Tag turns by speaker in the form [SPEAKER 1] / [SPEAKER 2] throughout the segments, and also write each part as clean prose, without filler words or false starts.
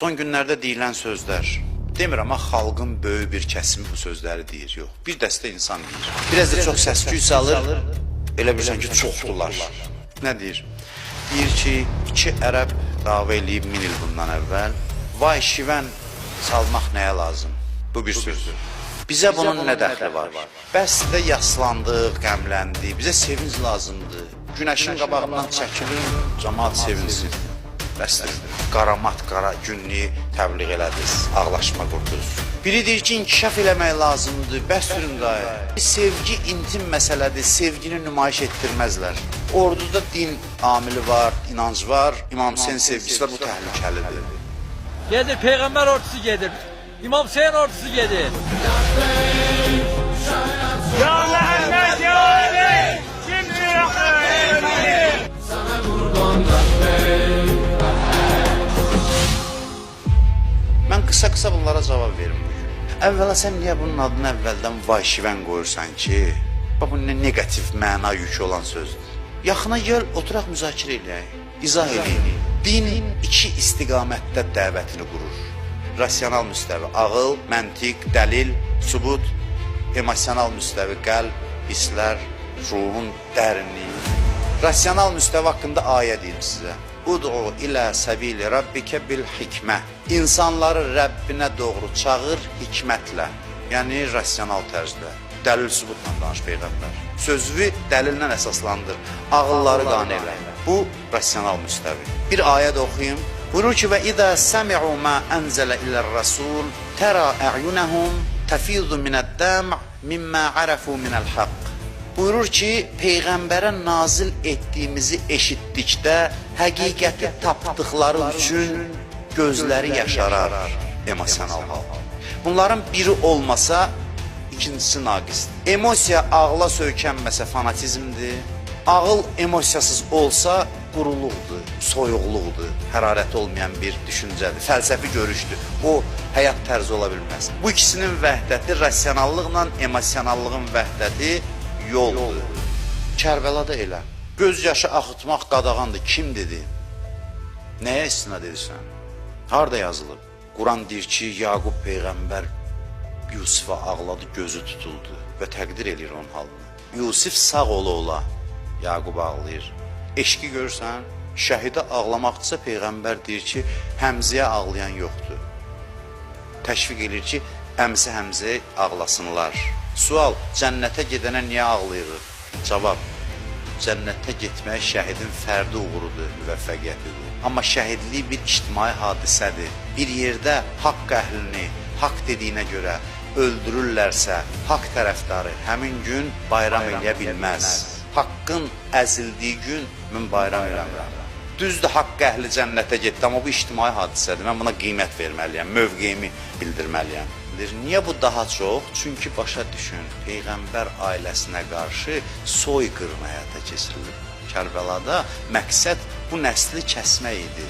[SPEAKER 1] Son günlərdə deyilən sözlər, demirəm amma xalqın böyük bir kəsimi bu sözləri deyir, yox. Bir dəstə insan deyir. Biraz da çox səs-küy salır, elə bilirsən ki, çoxdular. Nə deyir? Deyir ki, 2 ərəb dava eləyib 1000 il bundan əvvəl. Vay şivən salmaq nəyə lazım? Bu bir sözdür. Bizə bunun nə dəxli var? Bəs də yaslandıq, qəmləndik, bizə sevinç lazımdır. Günəşin qabağından çəkilir, cəmaat sevinsin. Bəsdir, qaramat, qara günlüyü təbliğ elədiniz, ağlaşma qurdunuz. Biri deyir ki, inkişaf eləmək lazımdır, bəsdirin dayı. Sevgi intim məsələdir, sevgini nümayiş etdirməzlər. Orduda din amili var, inanc var, İmam Hüseyin sevgisi var, bu təhlükəlidir.
[SPEAKER 2] Gedir, Peyğəmbər ordusu gedir, İmam Hüseyin ordusu gedir.
[SPEAKER 3] Ya Məhəmməd, ya Ali, kimdir Əxəl? Sana qurban
[SPEAKER 1] Mən qısa-qısa bunlara cavab verim bugün. Əvvəla sən niyə bunun adını əvvəldən vay-şivən qoyursan ki? Bu nə negativ məna yükü olan sözdür. Yaxına gəl, oturaq müzakirə eləyək, izah eləyək. Din 2 istiqamətdə dəvətini qurur. Rasional müstəvi, ağıl, məntiq, dəlil, sübut, emosional müstəvi, qəlb, hisslər, ruhun dərinliyi. Rasional müstəvi haqqında ayə deyim sizə. Ud'u ilə səbili rabbikə bil hikmə. İnsanları Rəbbinə doğru çağır hikmətlə, yəni rasional tərzdə. Dəlil sübutla danış Peyğəmbər. Sözü dəlillə əsaslandır, ağılları qane elə. Bu rasional müstəvi. Bir ayə də oxuyum. Buyurur ki, və idə səmi'u mə ənzələ ilə'r-rəsul tərə ə'yunəhum təfizu minəd-dəm' mimmə ərəfu minəl-haqq. Buyurur ki, Peyğəmbərə nazil etdiyimizi eşitdikdə həqiqəti tapdıqları üçün gözləri yaşarar, emosional hal. Bunların biri olmasa, ikincisi naqisdir. Emosiya ağla söykənməsə fanatizmdir, ağıl emosiyasız olsa quruluqdur, soyuqluqdur, hərarəti olmayan bir düşüncədir, fəlsəfi görüşdür. O, həyat tərzi ola bilməz. Bu ikisinin vəhdəti, rasionallıqla emosionallığın vəhdəti yoldur. Kərbəlada elə. Göz yaşı axıtmaq qadağandır. Kim dedi? Nəyə istinad edirsən? Harada yazılıb? Quran deyir ki, Yaqub Peyğəmbər Yusifa ağladı, gözü tutuldu və təqdir edir onun halını. Yusif sağ ola Yaqub ağlayır. Eşqi görürsən, şəhidə ağlamaqdırsa Peyğəmbər deyir ki, Həmzəyə ağlayan yoxdur. Təşviq edir ki, əmsi Həmzəyə ağlasınlar. Sual, cənnətə gedənə niyə ağlayırıq? Cavab, cənnətə getmək şəhidin fərdi uğurudur, müvəffəqiyyətidir. Amma şəhidlik bir ictimai hadisədir. Bir yerdə haqq əhlini, haqq dediyinə görə öldürürlərsə, haqq tərəfdarı həmin gün bayram eləyə bilməz. Haqqın əzildiyi gün mən bayram eləmirəm. Düzdür, haqq əhli cənnətə getdi, amma bu ictimai hadisədir. Mən buna qiymət verməliyəm, mövqeyimi bildirməliyəm. Niyə bu daha çox? Çünki başa düşün, Peyğəmbər ailəsinə qarşı soyqırım həyata keçirilib. Kərbəlada məqsəd bu nəsli kəsmək idi.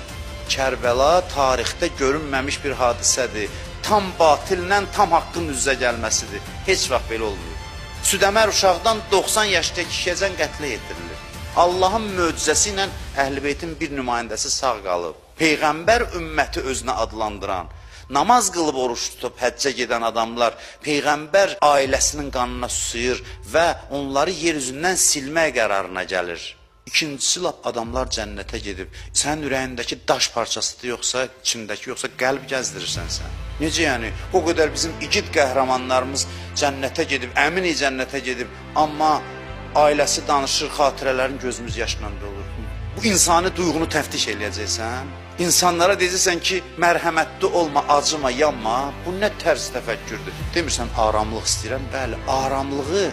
[SPEAKER 1] Kərbəla tarixdə görünməmiş bir hadisədir. Tam batillə tam haqqın üzə gəlməsidir. Heç vaxt belə olmuyor. Südəmər uşaqdan 90 yaşda kişiyəcən qətlə yetirilir. Allahın möcüzəsi ilə Əhl-i-Beytin bir nümayəndəsi sağ qalıb. Peyğəmbər ümməti özünə adlandıran, namaz qılıb oruç tutub həccə gedən adamlar Peyğəmbər ailəsinin qanına susuyur və onları yer üzündən silmək qərarına gəlir. İkincisi, adamlar cənnətə gedib, sənin ürəyindəki daş parçasıdır yoxsa, içindəki yoxsa qəlb gəzdirirsən sən. Necə yəni? O qədər bizim igid qəhrəmanlarımız cənnətə gedib, əmin cənnətə gedib, amma ailəsi danışır, xatirələrin gözümüz yaşla dolur. Bu insani duyğunu təftiş eləyəcəksən. İnsanlara deyirsən ki, mərhəmətli olma, acıma, yanma. Bu nə tərz təfəkkürdür? Demirsən, aramlıq istəyirəm. Bəli, aramlığı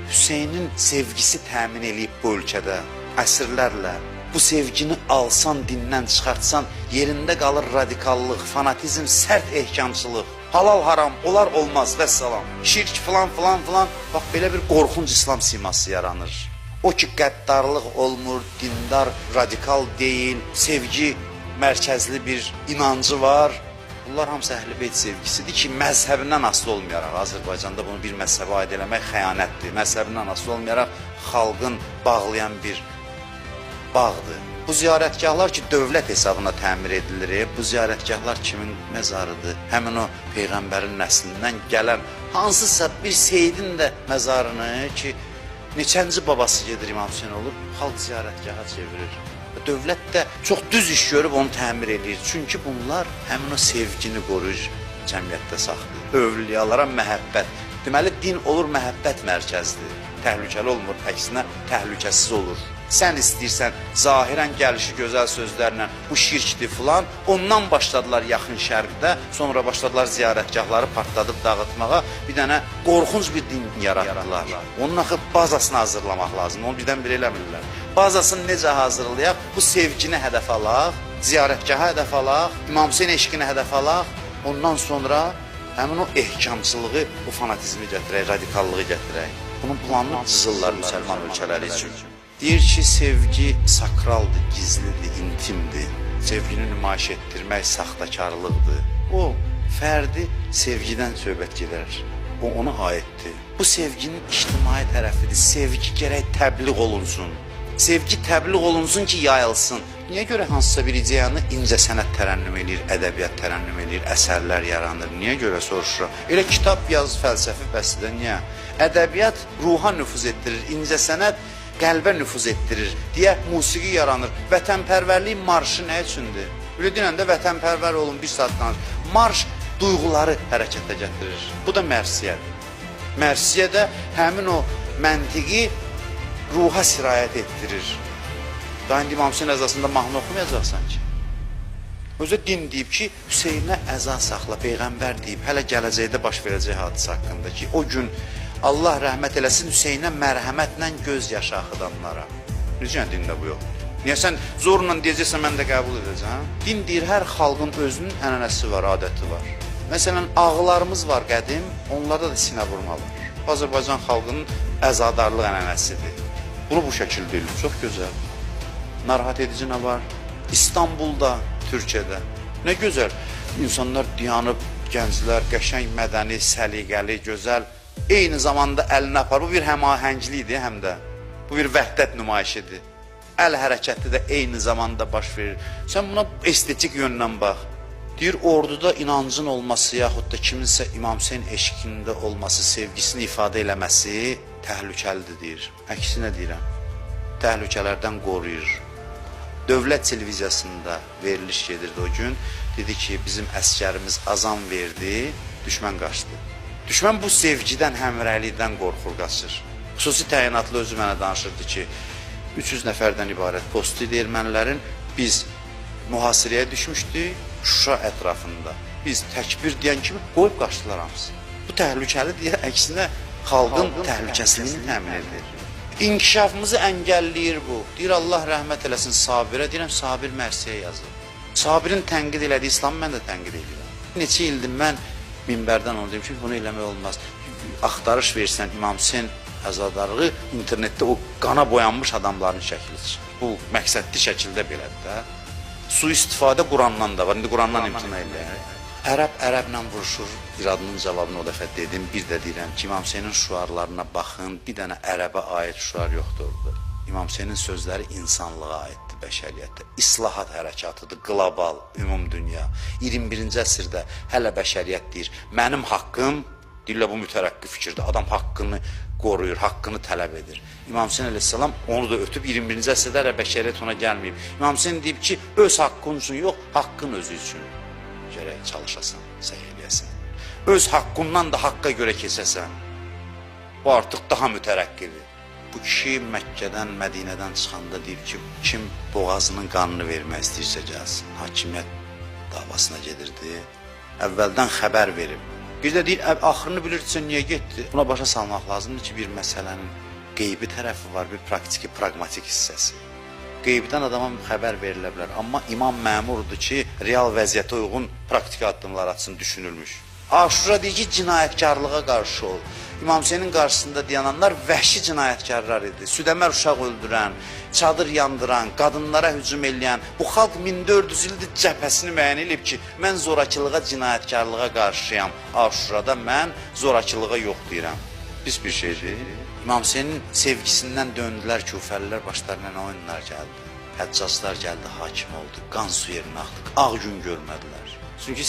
[SPEAKER 1] Hüseynin sevgisi təmin eləyib bu ölkədə. Əsrlərlə. Bu sevgini alsan, dindən çıxartsan, yerində qalır radikallıq, fanatizm, sərt ehkamçılıq. Halal haram, olar olmaz, vəssalam. Şirk filan. Bax, belə bir qorxunc İslam siması yaranır. O ki, qəddarlıq olmur, dindar, radikal deyil, sevgi mərkəzli bir inancı var. Bunlar hamısı Əhl-i-Beyt sevgisidir ki, məzhəbindən asılı olmayaraq, Azərbaycanda bunu bir məzhəbə aid eləmək xəyanətdir. Məzhəbindən asılı olmayaraq xalqın bağlayan bir bağdır. Bu ziyarətgahlar ki, dövlət hesabına təmir edilir. Bu ziyarətgahlar kimin məzarıdır? Həmin o Peyğəmbərin nəslindən gələn hansısa bir seyyidin də məzarını ki, neçənci babası gedir İmam Hüseyin olur, xalq ziyarətgaha çevirir. Dövlət də çox düz iş görüb onu təmir edir. Çünki bunlar həmin o sevgini qoruyur, cəmiyyətdə saxlayır. Övliyalara məhəbbət. Deməli, din olur məhəbbət mərkəzdir. Təhlükəli olmur, əksinə təhlükəsiz olur. Sən istəyirsən, zahirən gəlişi gözəl sözlərlə bu şirkdir filan, ondan başladılar yaxın şərqdə, sonra başladılar ziyarətgahları partladıb dağıtmağa, bir dənə qorxunc bir din yaratdılar. Onun axı bazasını hazırlamaq lazım, onu birdən-bir eləmirlər. Bazasını necə hazırlayaq? Bu sevgini hədəf alaq, ziyarətgaha hədəf alaq, İmam Hüseyin eşqini hədəf alaq, ondan sonra həmin o ehkamçılığı, bu fanatizmi gətirək, radikallığı gətirək. Bunun planını cızırlar müsəlman ölkələri üçün. Deyir ki, sevgi sakraldır, gizlidir, intimdir. Sevgini nümayiş etdirmək saxtakarlıqdır. O, fərdi sevgidən söhbət gedər. O, ona aiddir. Bu sevginin ictimai tərəfidir. Sevgi gərək təbliğ olunsun. Sevgi təbliğ olunsun ki, yayılsın. Niyə görə hansısa bir ideyanı incəsənət tərənnüm eləyir, ədəbiyyat tərənnüm eləyir, əsərlər yaranır? Niyə görə soruşuram? Elə kitab yaz, fəlsəfi bəsdə, niyə? Ədəbiyyat ruha nüfuz etdirir, incəsənət qəlbə nüfuz etdirir deyə musiqi yaranır. Vətənpərvərlik marşı nə üçündür? Belə deyəndə vətənpərvər olun, bir saat danış. Marş duyğuları hərəkətə gətirir. Bu da mərsiyədir. Mərsiyə də həmin o məntiqi ruha sirayət etdirir. Daha indi İmam Hüseyin əzasında mahnı oxumayacaqsan ki. Özü din deyib ki, Hüseynə əza saxla, Peyğəmbər deyib, hələ gələcəkdə baş verəcək hadisə haqqında ki, o gün Allah rəhmət eləsin Hüseynə mərhəmətlə göz yaşı axıdanlara. Necə dində bu yox? Niyə sən zorla deyəcəksən, mən də qəbul edəcəm? Din deyir, hər xalqın özünün ənənəsi var, adəti var. Məsələn, ağılarımız var qədim, onlarda da sinə vurma var. Azərbaycan xalqının əzadarlıq ənənəsidir. Bunu bu şəkildə deyil, çox gözəl. Narahat edici nə var? İstanbulda, Türkiyədə. Nə gözəl. İnsanlar dayanıb, gənclər, qəşəng, mədəni, səliqəli, gözəl. Eyni zamanda əlinə apar. Bu bir həmahənglikdir həm də. Bu bir vəhdət nümayişidir. Əl hərəkəti də eyni zamanda baş verir. Sən buna estetik yöndən bax. Deyir, orduda inancın olması, yaxud da kiminsə İmam Hüseyin eşqində olması, sevgisini ifadə eləməsi təhlükəlidir, deyir. Əksinə deyirəm, təhlükələrdən qoruyur. Dövlət televiziyasında veriliş gedirdi o gün. Dedi ki, bizim əskərimiz azam verdi, düşmən qaçdı. Düşmən bu sevgidən, həmrəylikdən qorxur, qaçır. Xüsusi təyinatlı özü mənə danışırdı ki, 300 nəfərdən ibarət postu idi ermənilərin. Biz mühasirəyə düşmüşdük Şuşa ətrafında. Biz təkbir deyən kimi qoyub qaçdılar hamısı. Bu təhlükəli deyə əksinə xalqın təhlükəsizliyini təmin edir. İnkişafımızı əngəlləyir bu. Deyir, Allah rəhmət eləsin Sabirə. Deyirəm, Sabir Mərsiyə yazır. Sabirin tənqid elədiyi İslamı mən də tənqid edirəm. Neçə ildir mən minbərdən onu deyim ki, bunu eləmək olmaz. Axtarış versən İmam Hüseyin əzadarlığı internetdə o qana boyanmış adamların şəkli çıxır. Bu məqsədli şəkildə belədir də. Sui-istifadə Qurandan da var. İndi Qurandan imtina eləyək. Ərəb ərəblə vuruşur. İradının cavabını o dəfə dedim. Bir də deyirəm ki, İmam Hüseynin şüarlarına baxın. Bir dənə ərəbə aid şüar yoxdur orada. İmam Hüseynin sözləri insanlığa aiddir, bəşəriyyətə. İslahat hərəkatıdır, qlobal, ümum dünya. 21-ci əsrdə hələ bəşəriyyət deyir, mənim haqqım, deyirlər bu mütərəqqi fikirdir. Adam haqqını qoruyur, haqqını tələb edir. İmam Hüseyin əleyhissalam onu da ötüb 21-ci əsrdə hələ bəşəriyyət ona gəlməyib. İmam Hüseyin deyib ki, öz haqqın üçün yox, haqqın özü üçün gərək çalışasan, səy eləyəsən. Öz haqqından da haqqa görə keçəsən. Bu artıq daha mütərəqqidir. Bu kişi Məkkədən, Mədinədən çıxanda deyib ki, kim boğazının qanını vermək istəyirsə gəlsin. Hakimiyyət davasına gedirdi. Əvvəldən xəbər verib. Bir də deyir, axırını bilirsə niyə getdi? Buna başa salmaq lazımdır ki, bir məsələnin qeybi tərəfi var, bir praktiki, pragmatik hissəsi. Qeybdən adama xəbər verilə bilər. Amma imam məmurdur ki, real vəziyyətə uyğun praktiki addımlar atsın, düşünülmüş. Aşura deyir ki, cinayətkarlığa qarşı ol. İmam Hüseynin qarşısında dayananlar vəhşi cinayətkarlar idi. Südəmər uşaq öldürən, çadır yandıran, qadınlara hücum eləyən, bu xalq 1400 ildir cəbhəsini müəyyən edib ki, mən zorakılığa, cinayətkarlığa qarşıyam. Aşurada mən zorakılığa yox deyirəm. Pis bir şeydir. İmam Hüseynin sevgisindən döndülər, küfəlilər başlarına nə oyunlar gəldi. Həccaclar gəldi, hakim oldu, qan su yerinə axdı, ağ gün görmədilər. Çünki